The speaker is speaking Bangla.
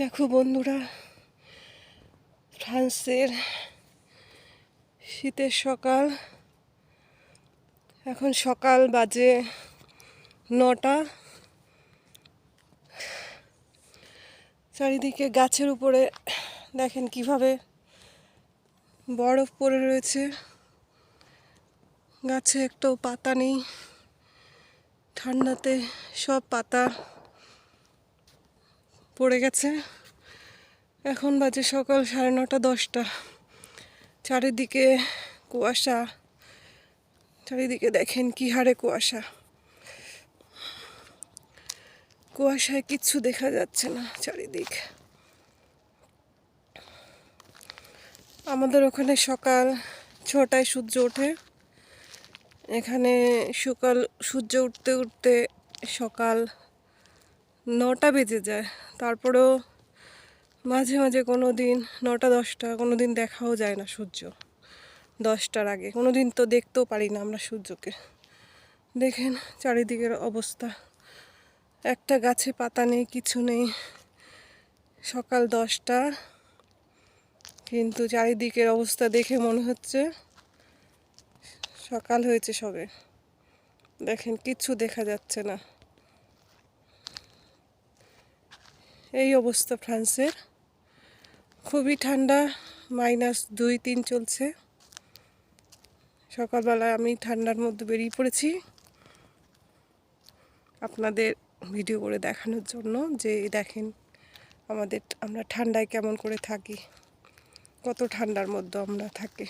দেখো বন্ধুরা, ফ্রান্সের শীতের সকাল। এখন সকাল বাজে 9টা। চারিদিকে গাছের উপরে দেখেন কিভাবে বরফ পড়ে রয়েছে। গাছে একটাও পাতা নেই, ঠান্ডাতে সব পাতা পড়ে গেছে। এখন বাজে সকাল 9:30 10টা। চারিদিকে কুয়াশা, চারিদিকে দেখেন কি হারে কুয়াশা। কুয়াশায় কিচ্ছু দেখা যাচ্ছে না চারিদিক। আমাদের ওখানে সকাল 6টায় সূর্য ওঠে, এখানে সূর্য উঠতে উঠতে সকাল 9টা বেজে যায়। তারপরেও মাঝে মাঝে কোনো দিন 9টা 10টা, কোনো দিন দেখাও যায় না সূর্য। 10টার আগে কোনো দিন তো দেখতেও পারি না আমরা সূর্যকে। দেখেন চারিদিকের অবস্থা, একটা গাছে পাতা নেই, কিছু নেই। সকাল 10টা, কিন্তু চারিদিকের অবস্থা দেখে মনে হচ্ছে সকাল হয়েছে সবে। দেখেন কিচ্ছু দেখা যাচ্ছে না। এই অবস্থা ফ্রান্সের। খুবই ঠান্ডা, -2-3 চলছে। সকালবেলায় আমি ঠান্ডার মধ্যে বেরিয়ে পড়েছি আপনাদের ভিডিও করে দেখানোর জন্য, যে দেখেন আমরা ঠান্ডায় কেমন করে থাকি, কত ঠান্ডার মধ্যে আমরা থাকি।